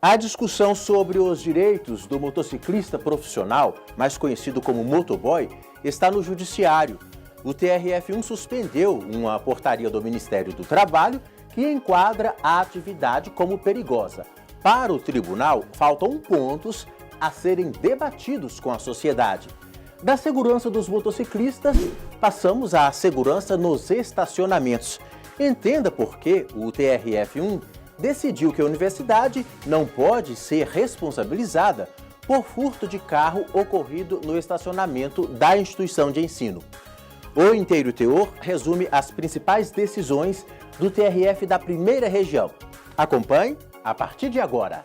A discussão sobre os direitos do motociclista profissional, mais conhecido como motoboy, está no Judiciário. O TRF1 suspendeu uma portaria do Ministério do Trabalho que enquadra a atividade como perigosa. Para o tribunal, faltam pontos a serem debatidos com a sociedade. Da segurança dos motociclistas, passamos à segurança nos estacionamentos. Entenda por que o TRF1 decidiu que a universidade não pode ser responsabilizada por furto de carro ocorrido no estacionamento da instituição de ensino. O Inteiro Teor resume as principais decisões do TRF da Primeira Região. Acompanhe a partir de agora.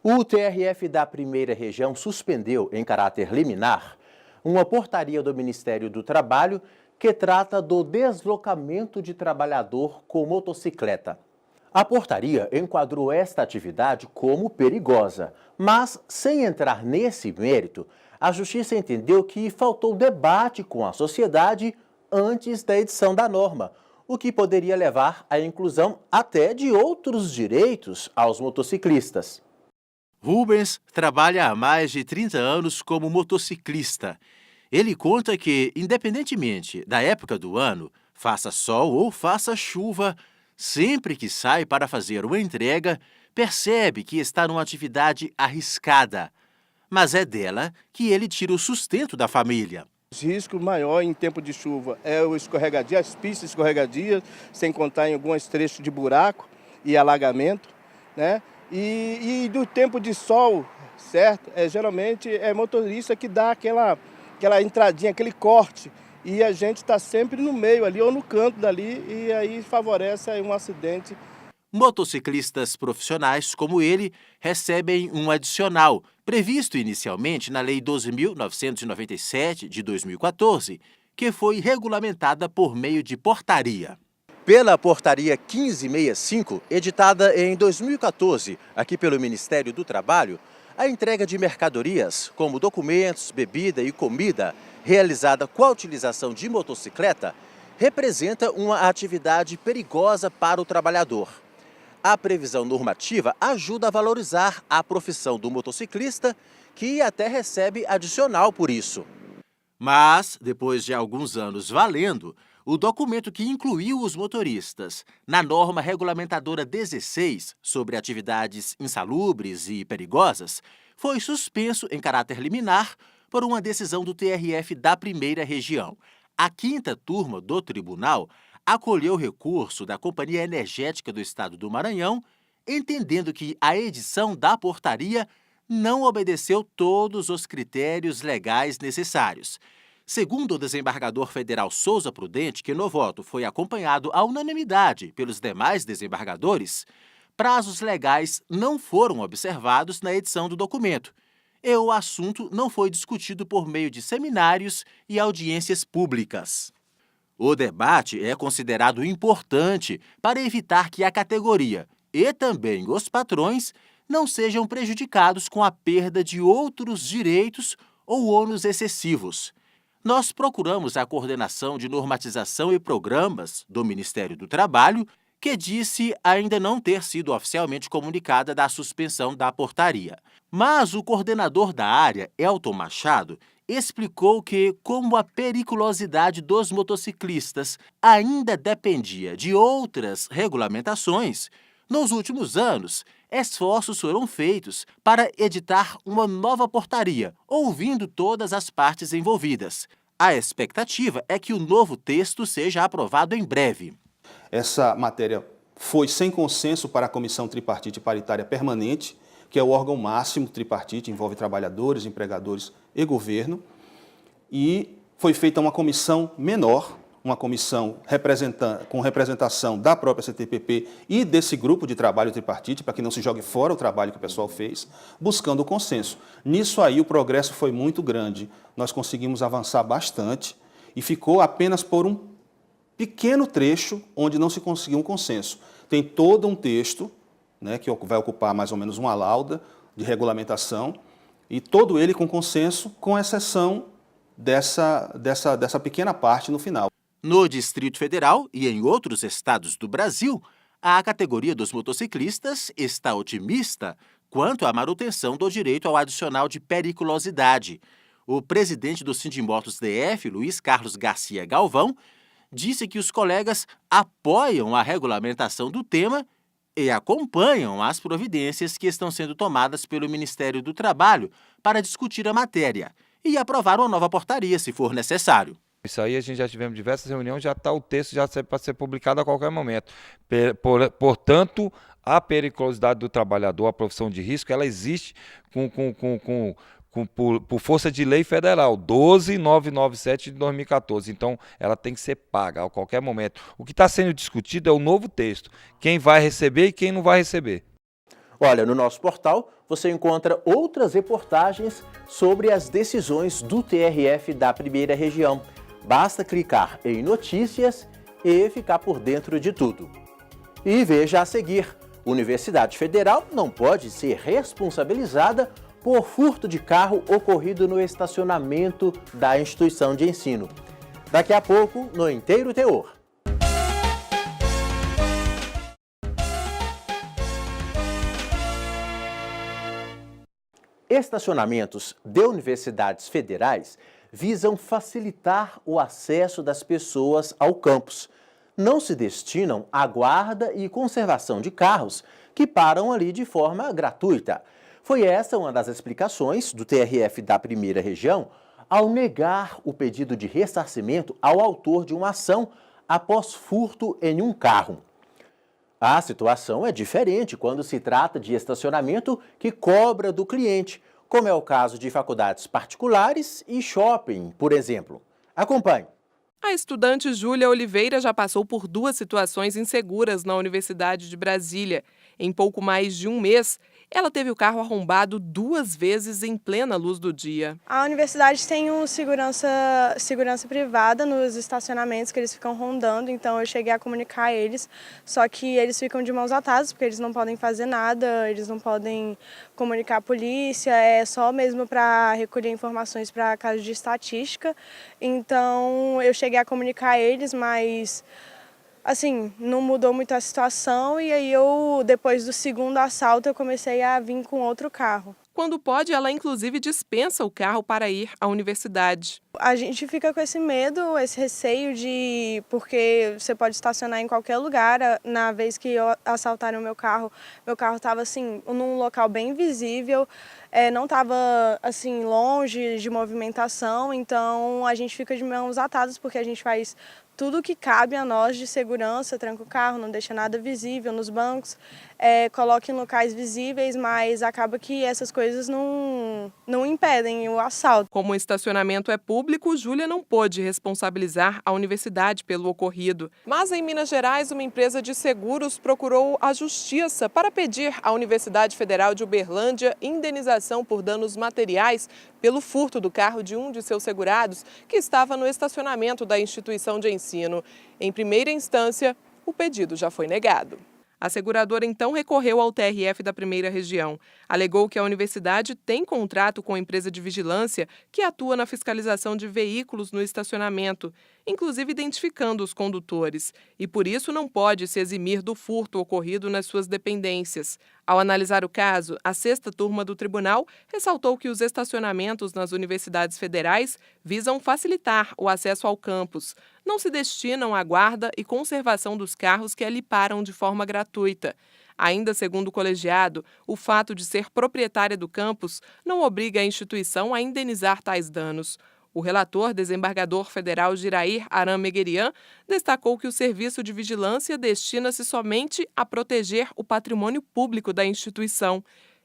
O TRF da Primeira Região suspendeu, em caráter liminar, uma portaria do Ministério do Trabalho que trata do deslocamento de trabalhador com motocicleta. A portaria enquadrou esta atividade como perigosa, mas, sem entrar nesse mérito, a Justiça entendeu que faltou debate com a sociedade antes da edição da norma, o que poderia levar à inclusão até de outros direitos aos motociclistas. Rubens trabalha há mais de 30 anos como motociclista. Ele conta que, independentemente da época do ano, faça sol ou faça chuva, sempre que sai para fazer uma entrega, percebe que está numa atividade arriscada. Mas é dela que ele tira o sustento da família. O risco maior em tempo de chuva é o escorregadio, as pistas escorregadias, sem contar em alguns trechos de buraco e alagamento, né? E do tempo de sol, certo? Geralmente é motorista que dá aquela entradinha, aquele corte, e a gente está sempre no meio ali ou no canto dali, e aí favorece aí um acidente. Motociclistas profissionais como ele recebem um adicional, previsto inicialmente na Lei 12.997 de 2014, que foi regulamentada por meio de portaria. Pela Portaria 1565, editada em 2014, aqui pelo Ministério do Trabalho, a entrega de mercadorias, como documentos, bebida e comida, realizada com a utilização de motocicleta, representa uma atividade perigosa para o trabalhador. A previsão normativa ajuda a valorizar a profissão do motociclista, que até recebe adicional por isso. Mas, depois de alguns anos valendo, o documento que incluiu os motoristas na norma regulamentadora 16 sobre atividades insalubres e perigosas foi suspenso em caráter liminar por uma decisão do TRF da Primeira Região. A 5ª turma do tribunal acolheu o recurso da Companhia Energética do Estado do Maranhão, entendendo que a edição da portaria não obedeceu todos os critérios legais necessários. Segundo o desembargador federal Souza Prudente, que no voto foi acompanhado à unanimidade pelos demais desembargadores, prazos legais não foram observados na edição do documento e o assunto não foi discutido por meio de seminários e audiências públicas. O debate é considerado importante para evitar que a categoria e também os patrões não sejam prejudicados com a perda de outros direitos ou ônus excessivos. Nós procuramos a Coordenação de Normatização e Programas do Ministério do Trabalho, que disse ainda não ter sido oficialmente comunicada da suspensão da portaria. Mas o coordenador da área, Elton Machado, explicou que, como a periculosidade dos motociclistas ainda dependia de outras regulamentações, nos últimos anos, esforços foram feitos para editar uma nova portaria, ouvindo todas as partes envolvidas. A expectativa é que o novo texto seja aprovado em breve. Essa matéria foi sem consenso para a Comissão Tripartite Paritária Permanente, que é o órgão máximo tripartite, envolve trabalhadores, empregadores e governo, e foi feita uma comissão menor, uma comissão com representação da própria CTPP e desse grupo de trabalho tripartite, para que não se jogue fora o trabalho que o pessoal fez, buscando o consenso. Nisso aí o progresso foi muito grande, nós conseguimos avançar bastante e ficou apenas por um pequeno trecho onde não se conseguiu um consenso. Tem todo um texto, né, que vai ocupar mais ou menos uma lauda de regulamentação, e todo ele com consenso, com exceção dessa pequena parte no final. No Distrito Federal e em outros estados do Brasil, a categoria dos motociclistas está otimista quanto à manutenção do direito ao adicional de periculosidade. O presidente do Sindimotos DF, Luiz Carlos Garcia Galvão, disse que os colegas apoiam a regulamentação do tema e acompanham as providências que estão sendo tomadas pelo Ministério do Trabalho para discutir a matéria e aprovar uma nova portaria, se for necessário. Isso aí a gente já tivemos diversas reuniões, já está o texto já para ser publicado a qualquer momento. Portanto, a periculosidade do trabalhador, a profissão de risco, ela existe por força de lei federal, 12.997 de 2014. Então, ela tem que ser paga a qualquer momento. O que está sendo discutido é o novo texto, quem vai receber e quem não vai receber. Olha, no nosso portal você encontra outras reportagens sobre as decisões do TRF da Primeira Região. Basta clicar em notícias e ficar por dentro de tudo. E veja a seguir, Universidade Federal não pode ser responsabilizada por furto de carro ocorrido no estacionamento da instituição de ensino. Daqui a pouco, no Inteiro Teor. Estacionamentos de universidades federais visam facilitar o acesso das pessoas ao campus. Não se destinam à guarda e conservação de carros que param ali de forma gratuita. Foi essa uma das explicações do TRF da Primeira Região ao negar o pedido de ressarcimento ao autor de uma ação após furto em um carro. A situação é diferente quando se trata de estacionamento que cobra do cliente, como é o caso de faculdades particulares e shopping, por exemplo. Acompanhe. A estudante Júlia Oliveira já passou por 2 situações inseguras na Universidade de Brasília. Em pouco mais de um mês, ela teve o carro arrombado 2 vezes em plena luz do dia. A universidade tem segurança privada nos estacionamentos que eles ficam rondando, então eu cheguei a comunicar a eles, só que eles ficam de mãos atadas porque eles não podem fazer nada, eles não podem comunicar a polícia, é só mesmo para recolher informações para casos de estatística. Então eu cheguei a comunicar a eles, mas assim, não mudou muito a situação e aí depois do segundo assalto, eu comecei a vir com outro carro. Quando pode, ela inclusive dispensa o carro para ir à universidade. A gente fica com esse medo, esse receio porque você pode estacionar em qualquer lugar. Na vez que assaltaram meu carro estava assim, num local bem visível, não estava assim longe de movimentação, então a gente fica de mãos atadas porque a gente faz tudo o que cabe a nós de segurança, tranca o carro, não deixa nada visível nos bancos, coloca em locais visíveis, mas acaba que essas coisas não impedem o assalto. Como o estacionamento é público, Júlia não pôde responsabilizar a universidade pelo ocorrido. Mas em Minas Gerais, uma empresa de seguros procurou a justiça para pedir à Universidade Federal de Uberlândia indenização por danos materiais pelo furto do carro de um de seus segurados que estava no estacionamento da instituição de ensino. Em primeira instância, o pedido já foi negado. A seguradora então recorreu ao TRF da Primeira Região. Alegou que a universidade tem contrato com a empresa de vigilância que atua na fiscalização de veículos no estacionamento, inclusive identificando os condutores, e por isso não pode se eximir do furto ocorrido nas suas dependências. Ao analisar o caso, a 6ª turma do tribunal ressaltou que os estacionamentos nas universidades federais visam facilitar o acesso ao campus, não se destinam à guarda e conservação dos carros que ali param de forma gratuita. Ainda segundo o colegiado, o fato de ser proprietária do campus não obriga a instituição a indenizar tais danos. O relator, desembargador federal Girair Aram Meguerian, destacou que o serviço de vigilância destina-se somente a proteger o patrimônio público da instituição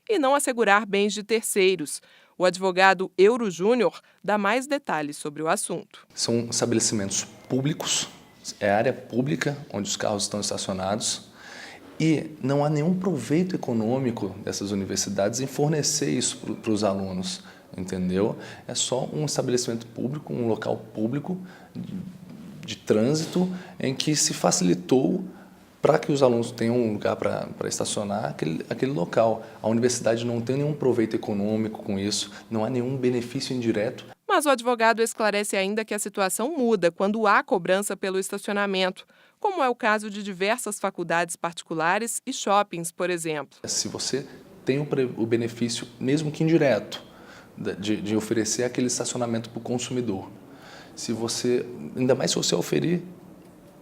e não assegurar bens de terceiros. O advogado Euro Júnior dá mais detalhes sobre o assunto. São estabelecimentos públicos, é área pública onde os carros estão estacionados e não há nenhum proveito econômico dessas universidades em fornecer isso para os alunos. Entendeu? É só um estabelecimento público, um local público de trânsito em que se facilitou para que os alunos tenham um lugar para estacionar aquele local. A universidade não tem nenhum proveito econômico com isso, não há nenhum benefício indireto. Mas o advogado esclarece ainda que a situação muda quando há cobrança pelo estacionamento, como é o caso de diversas faculdades particulares e shoppings, por exemplo. Se você tem o benefício, mesmo que indireto, de oferecer aquele estacionamento para o consumidor, ainda mais se você oferir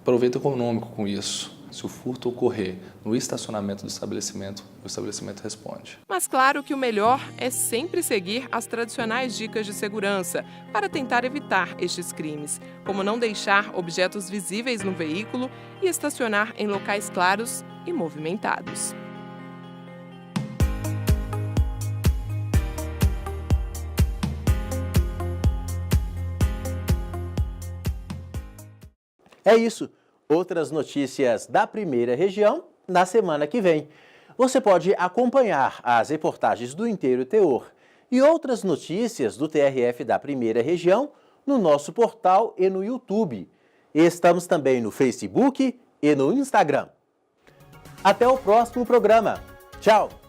proveito econômico com isso, se o furto ocorrer no estacionamento do estabelecimento, o estabelecimento responde. Mas claro que o melhor é sempre seguir as tradicionais dicas de segurança para tentar evitar estes crimes, como não deixar objetos visíveis no veículo e estacionar em locais claros e movimentados. É isso. Outras notícias da primeira região na semana que vem. Você pode acompanhar as reportagens do Inteiro Teor e outras notícias do TRF da primeira região no nosso portal e no YouTube. Estamos também no Facebook e no Instagram. Até o próximo programa. Tchau!